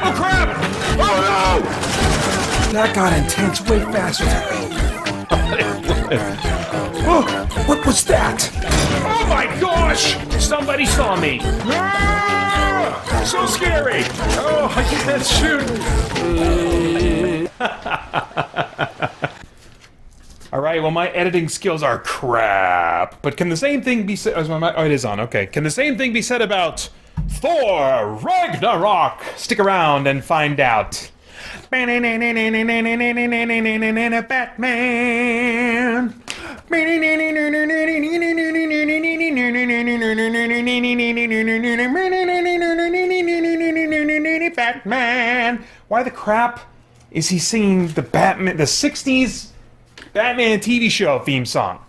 Oh crap! Oh no! That got intense way faster. Oh, what was that? Oh my gosh! Somebody saw me! Ah, so scary! Oh, I can't shoot! Alright, well my editing skills are crap. But can the same thing be said... Oh, it is on, okay. Can the same thing be said about Thor Ragnarok? Stick around and find out. Batman! Batman! Why the crap is he singing the Batman, the 60s Batman TV show theme song?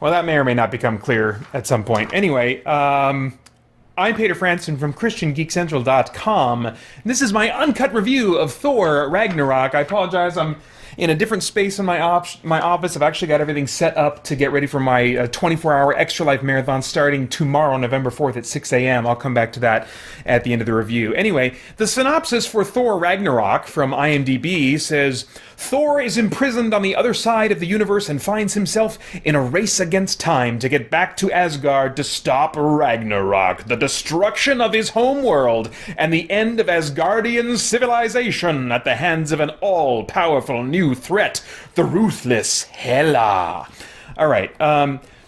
Well, that may or may not become clear at some point. Anyway, I'm Peter Franson from christiangeekcentral.com. And this is my uncut review of Thor Ragnarok. I apologize, I'm in a different space in my office. I've actually got everything set up to get ready for my 24-hour Extra Life Marathon starting tomorrow, November 4th at 6 a.m. I'll come back to that at the end of the review. Anyway, the synopsis for Thor Ragnarok from IMDb says, Thor is imprisoned on the other side of the universe and finds himself in a race against time to get back to Asgard to stop Ragnarok, the destruction of his home world, and the end of Asgardian civilization at the hands of an all-powerful new threat, the ruthless Hela. All right,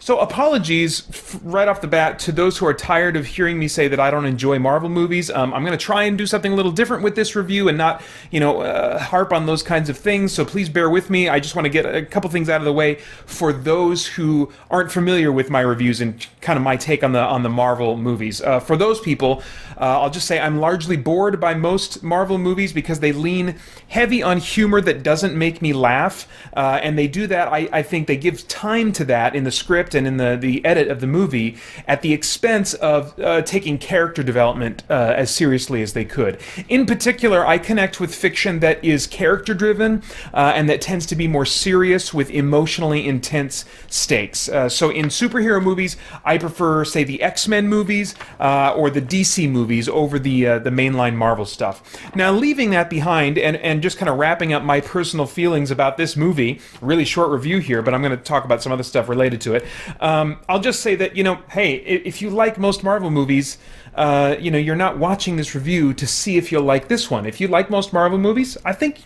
so apologies right off the bat to those who are tired of hearing me say that I don't enjoy Marvel movies. I'm going to try and do something a little different with this review and not, harp on those kinds of things, so please bear with me. I just want to get a couple things out of the way for those who aren't familiar with my reviews and kind of my take on the Marvel movies. For those people, I'll just say I'm largely bored by most Marvel movies because they lean heavy on humor that doesn't make me laugh, and they do that, I think they give time to that in the script and in the edit of the movie at the expense of taking character development as seriously as they could. In particular, I connect with fiction that is character-driven and that tends to be more serious with emotionally intense stakes. So in superhero movies, I prefer, say, the X-Men movies or the DC movies over the mainline Marvel stuff. Now, leaving that behind and just kind of wrapping up my personal feelings about this movie, really short review here, but I'm going to talk about some other stuff related to it. I'll just say that, hey, if you like most Marvel movies, you're not watching this review to see if you'll like this one. If you like most Marvel movies, I think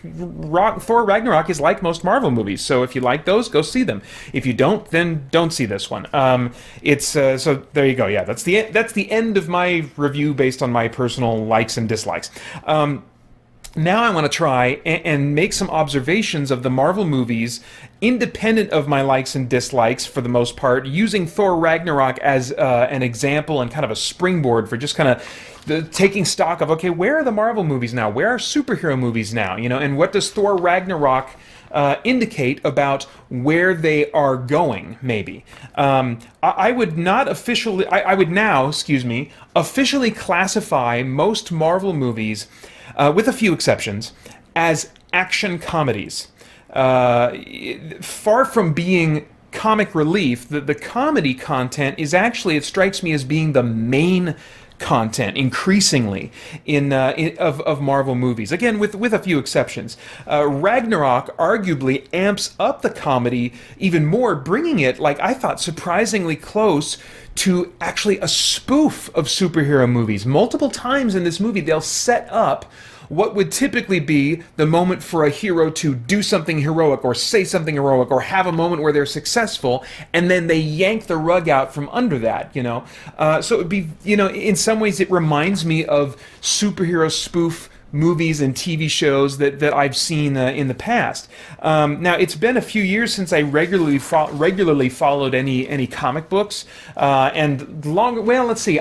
Thor Ragnarok is like most Marvel movies. So if you like those, go see them. If you don't, then don't see this one. So there you go. Yeah, that's the end of my review based on my personal likes and dislikes. Now I want to try and make some observations of the Marvel movies independent of my likes and dislikes for the most part, using Thor Ragnarok as an example and kind of a springboard for just kind of taking stock of, okay, where are the Marvel movies now? Where are superhero movies now? And what does Thor Ragnarok indicate about where they are going, maybe. I would now officially classify most Marvel movies, with a few exceptions, as action comedies. Far from being comic relief, the comedy content is actually, it strikes me as being the main content increasingly of Marvel movies. Again, with a few exceptions. Ragnarok arguably amps up the comedy even more, bringing it, like I thought, surprisingly close to actually a spoof of superhero movies. Multiple times in this movie, they'll set up what would typically be the moment for a hero to do something heroic or say something heroic or have a moment where they're successful, and then they yank the rug out from under that, So it would be, in some ways it reminds me of superhero spoof movies and TV shows that I've seen in the past. Now, it's been a few years since I regularly followed any comic books, and let's see,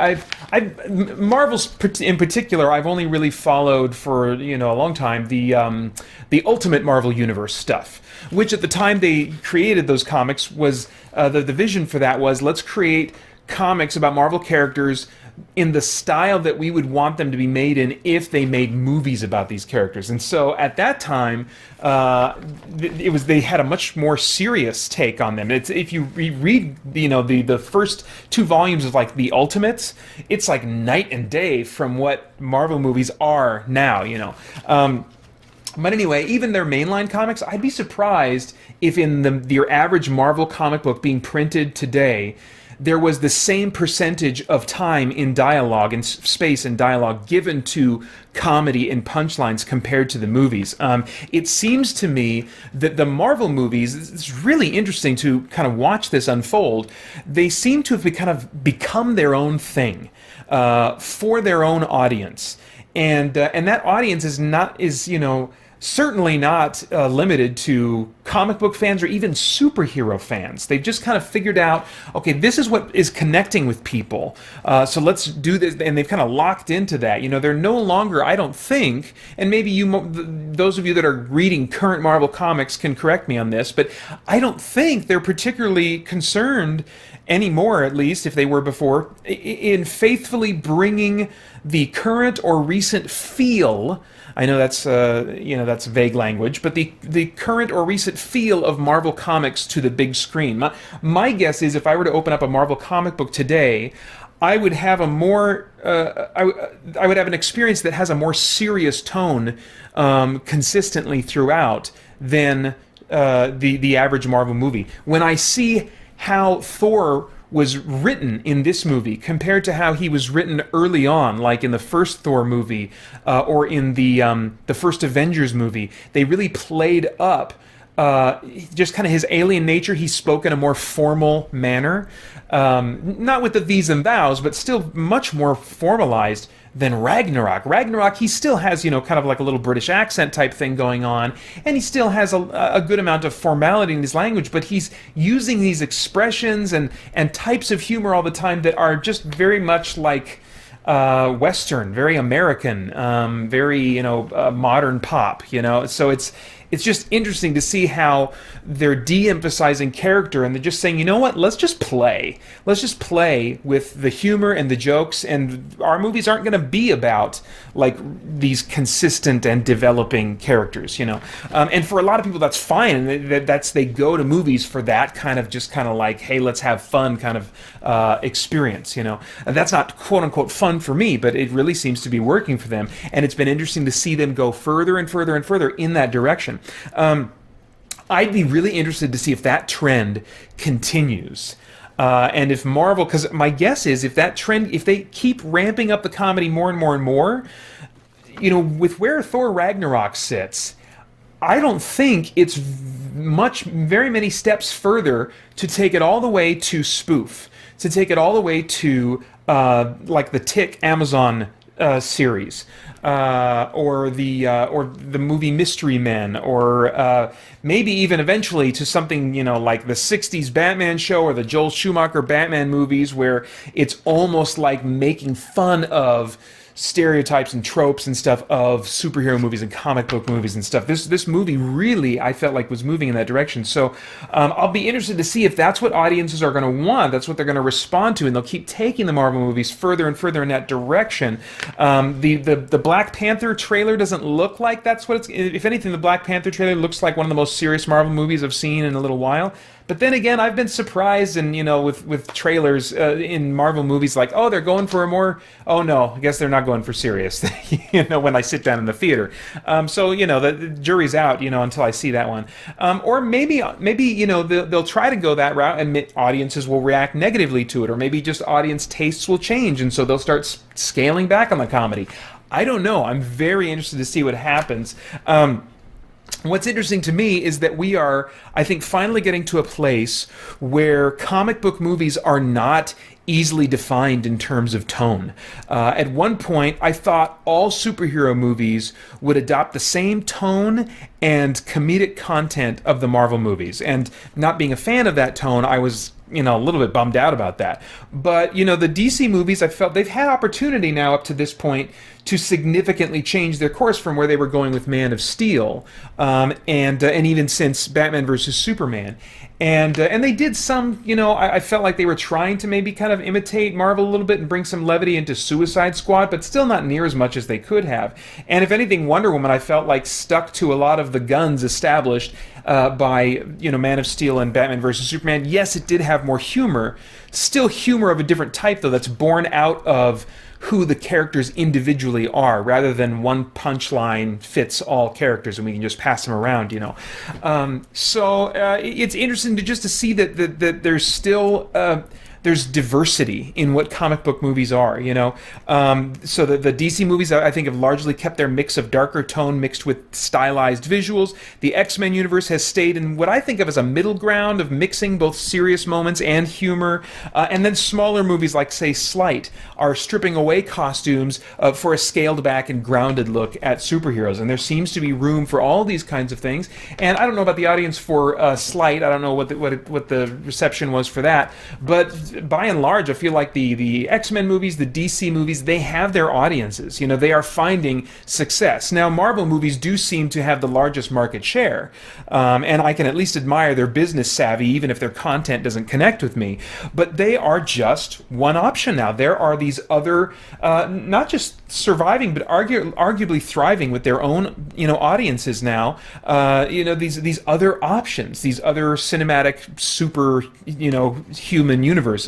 Marvel's in particular, I've only really followed for a long time the Ultimate Marvel Universe stuff, which at the time they created those comics was the vision for that was, let's create comics about Marvel characters in the style that we would want them to be made in if they made movies about these characters. And so at that time, they had a much more serious take on them. If you read the first two volumes of like the Ultimates, it's like night and day from what Marvel movies are now. But anyway, even their mainline comics, I'd be surprised if in your average Marvel comic book being printed today, there was the same percentage of time in dialogue and space and dialogue given to comedy and punchlines compared to the movies. It seems to me that the Marvel movies, it's really interesting to kind of watch this unfold, they seem to have become their own thing for their own audience. And that audience is certainly not limited to comic book fans or even superhero fans. They've just kind of figured out, okay, this is what is connecting with people, so let's do this, and they've kind of locked into that. They're no longer, I don't think, and maybe those of you that are reading current Marvel comics can correct me on this, but I don't think they're particularly concerned anymore, at least if they were before, in faithfully bringing the current or recent feel. I know that's vague language, but the current or recent feel of Marvel Comics to the big screen. My guess is if I were to open up a Marvel comic book today, I would have I would have an experience that has a more serious tone consistently throughout than the average Marvel movie. When I see how Thor was written in this movie compared to how he was written early on, like in the first Thor movie or in the first Avengers movie, they really played up just kind of his alien nature. He spoke in a more formal manner, not with the these and thous, but still much more formalized than Ragnarok. Ragnarok, he still has, kind of like a little British accent type thing going on, and he still has a good amount of formality in his language, but he's using these expressions and types of humor all the time that are just very much like Western, very American, very, modern pop, so it's just interesting to see how they're de-emphasizing character and they're just saying, you know what, let's just play. Let's just play with the humor and the jokes, and our movies aren't going to be about like these consistent and developing characters, And for a lot of people, that's fine. They go to movies for that kind of like, hey, let's have fun kind of experience, And that's not quote unquote fun for me, but it really seems to be working for them. And it's been interesting to see them go further and further and further in that direction. I'd be really interested to see if that trend continues. And if Marvel, because my guess is if that trend, if they keep ramping up the comedy more and more and more, with where Thor Ragnarok sits, I don't think it's very many steps further to take it all the way to spoof, to take it all the way to like the Tick Amazon series, or the movie Mystery Men, or maybe even eventually to something like the '60s Batman show or the Joel Schumacher Batman movies, where it's almost like making fun of stereotypes and tropes and stuff of superhero movies and comic book movies and stuff. This movie really, I felt like, was moving in that direction. So I'll be interested to see if that's what audiences are going to want. That's what they're going to respond to, and they'll keep taking the Marvel movies further and further in that direction. The Black Panther trailer doesn't look like that's what it's. If anything, the Black Panther trailer looks like one of the most serious Marvel movies I've seen in a little while. But then again, I've been surprised, and with trailers in Marvel movies, like, oh, they're going for a more. Oh no, I guess they're not going for serious. When I sit down in the theater, so the jury's out, until I see that one. Or maybe they'll try to go that route, and audiences will react negatively to it, or maybe just audience tastes will change, and so they'll start scaling back on the comedy. I don't know. I'm very interested to see what happens. What's interesting to me is that we are, I think, finally getting to a place where comic book movies are not easily defined in terms of tone. At one point, I thought all superhero movies would adopt the same tone and comedic content of the Marvel movies. And not being a fan of that tone, I was a little bit bummed out about that. But, the DC movies, I felt they've had opportunity now up to this point to significantly change their course from where they were going with Man of Steel, and even since Batman versus Superman. And they did some, I felt like they were trying to maybe kind of imitate Marvel a little bit and bring some levity into Suicide Squad, but still not near as much as they could have. And if anything, Wonder Woman, I felt like stuck to a lot of the guns established by Man of Steel and Batman vs Superman. Yes, it did have more humor, still humor of a different type though, that's born out of who the characters individually are, rather than one punchline fits all characters and we can just pass them around, So it's interesting to see that there's still there's diversity in what comic book movies are, So the DC movies, I think, have largely kept their mix of darker tone mixed with stylized visuals. The X-Men universe has stayed in what I think of as a middle ground of mixing both serious moments and humor. And then smaller movies like, say, Slight are stripping away costumes for a scaled back and grounded look at superheroes. And there seems to be room for all these kinds of things. And I don't know about the audience for Slight. I don't know what the reception was for that. But by and large, I feel like the X-Men movies, the DC movies, they have their audiences. They are finding success. Now, Marvel movies do seem to have the largest market share, and I can at least admire their business savvy, even if their content doesn't connect with me. But they are just one option now. There are these other, not just surviving, but arguably thriving with their own, audiences now. These other options, these other cinematic, super, human universes.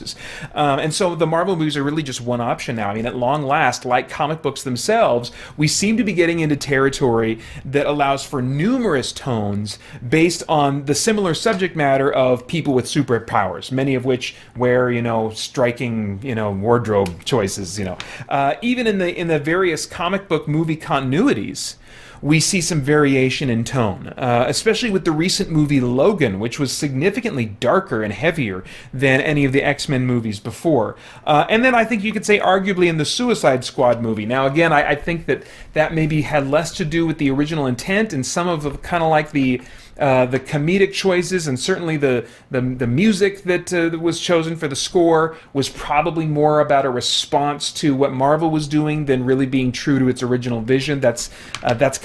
And so the Marvel movies are really just one option now. I mean, at long last, like comic books themselves, we seem to be getting into territory that allows for numerous tones based on the similar subject matter of people with superpowers, many of which wear, striking, wardrobe choices, Even in the various comic book movie continuities, we see some variation in tone, especially with the recent movie Logan, which was significantly darker and heavier than any of the X-Men movies before. And then I think you could say arguably in the Suicide Squad movie. Now, again, I think that maybe had less to do with the original intent and some of kind of like the comedic choices, and certainly the music that was chosen for the score was probably more about a response to what Marvel was doing than really being true to its original vision. That's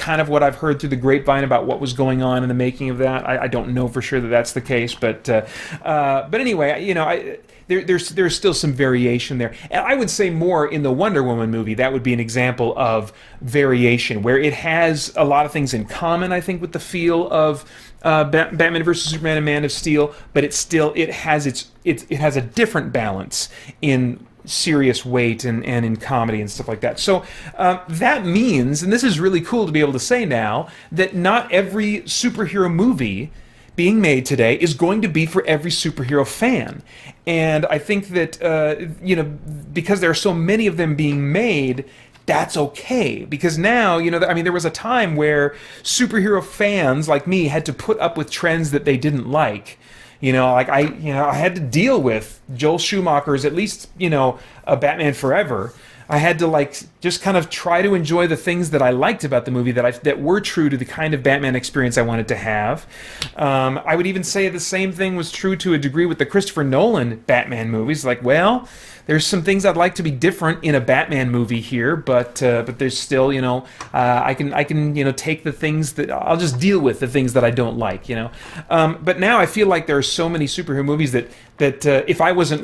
kind of what I've heard through the grapevine about what was going on in the making of that. I don't know for sure that that's the case, but anyway, there's still some variation there. And I would say more in the Wonder Woman movie, that would be an example of variation, where it has a lot of things in common, I think, with the feel of Batman vs Superman and Man of Steel, but it has a different balance in serious weight and in comedy and stuff like that. So that means, and this is really cool to be able to say now, that not every superhero movie being made today is going to be for every superhero fan. And I think that, because there are so many of them being made, that's okay, because now, there was a time where superhero fans like me had to put up with trends that they didn't like. I had to deal with Joel Schumacher's, at least, a Batman Forever. I had to just kind of try to enjoy the things that I liked about the movie that were true to the kind of Batman experience I wanted to have. I would even say the same thing was true to a degree with the Christopher Nolan Batman movies. There's some things I'd like to be different in a Batman movie here, but there's still, I can take the things that I'll just deal with the things that I don't like, But now I feel like there are so many superhero movies that if I wasn't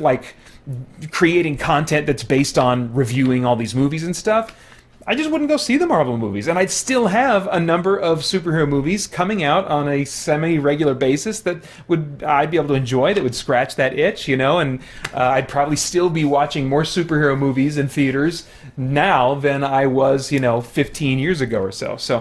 creating content that's based on reviewing all these movies and stuff, I just wouldn't go see the Marvel movies, and I'd still have a number of superhero movies coming out on a semi-regular basis that I'd be able to enjoy, that would scratch that itch, and I'd probably still be watching more superhero movies in theaters now than I was, 15 years ago or so. So,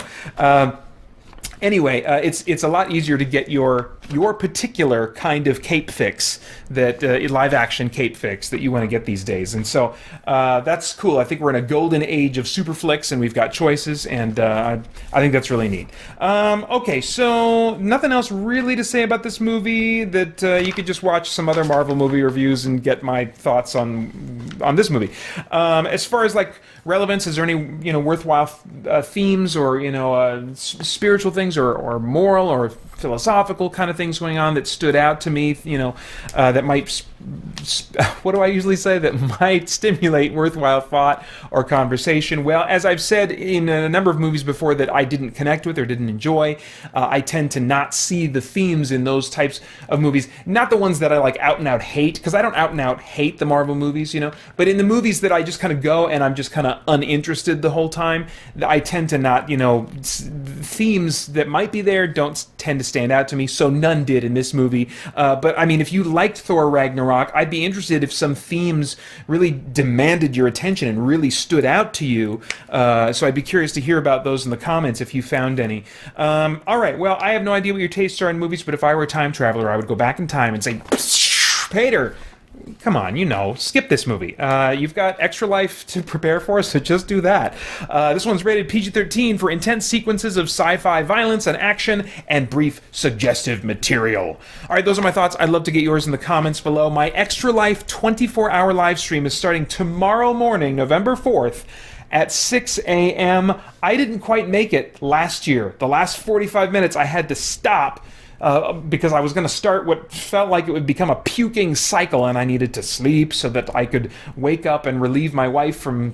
anyway, it's a lot easier to get your particular kind of cape fix, that live action cape fix that you want to get these days, and so that's cool. I think we're in a golden age of super flicks, and we've got choices, and I think that's really neat. Okay, so nothing else really to say about this movie. That you could just watch some other Marvel movie reviews and get my thoughts on this movie. As far as relevance, is there any worthwhile themes or spiritual things or moral or philosophical kind of things going on that stood out to me, that might what do I usually say, that might stimulate worthwhile thought or conversation? Well, as I've said in a number of movies before that I didn't connect with or didn't enjoy, I tend to not see the themes in those types of movies. Not the ones that I like out and out hate, because I don't out and out hate the Marvel movies, but in the movies that I just kind of go and I'm just kind of uninterested the whole time, I tend to not, themes that might be there don't tend to stand out to me, so none did in this movie. But I mean, if you liked Thor Ragnarok, I'd be interested if some themes really demanded your attention and really stood out to you. So I'd be curious to hear about those in the comments if you found any. All right, well, I have no idea what your tastes are in movies, but if I were a time traveler, I would go back in time and say, Peter, come on, skip this movie. You've got extra life to prepare for, so just do that. This one's rated PG-13 for intense sequences of sci-fi violence and action and brief suggestive material. All right, those are my thoughts. I'd love to get yours in the comments below. My Extra Life 24-hour live stream is starting tomorrow morning, November 4th, at 6 a.m. I didn't quite make it last year. The last 45 minutes I had to stop because I was going to start what felt like it would become a puking cycle, and I needed to sleep so that I could wake up and relieve my wife from,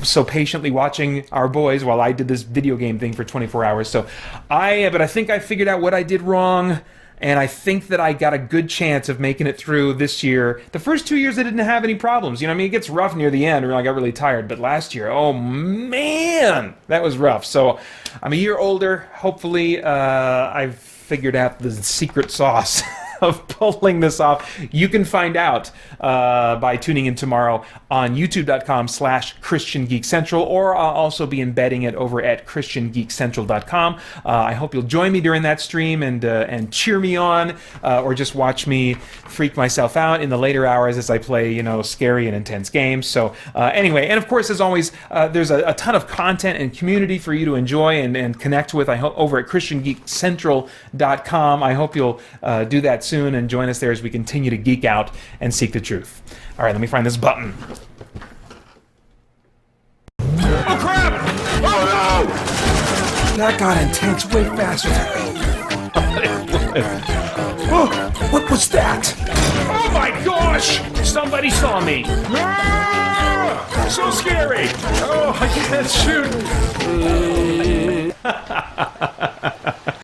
so patiently watching our boys while I did this video game thing for 24 hours. But I think I figured out what I did wrong, and I think that I got a good chance of making it through this year. The first 2 years I didn't have any problems. It gets rough near the end, or I got really tired. But last year, oh man, that was rough. So I'm a year older. Hopefully, I've figured out the secret sauce of pulling this off. You can find out by tuning in tomorrow on youtube.com/ChristianGeekCentral, or I'll also be embedding it over at christiangeekcentral.com. I hope you'll join me during that stream and cheer me on, or just watch me freak myself out in the later hours as I play, scary and intense games. So anyway, and of course, as always, there's a ton of content and community for you to enjoy and connect with. I hope over at christiangeekcentral.com. I hope you'll do that soon and join us there as we continue to geek out and seek the truth. All right, let me find this button. Oh crap! Oh no! That got intense way faster than me. Oh, what was that? Oh my gosh! Somebody saw me! Ah! So scary! Oh, I can't shoot!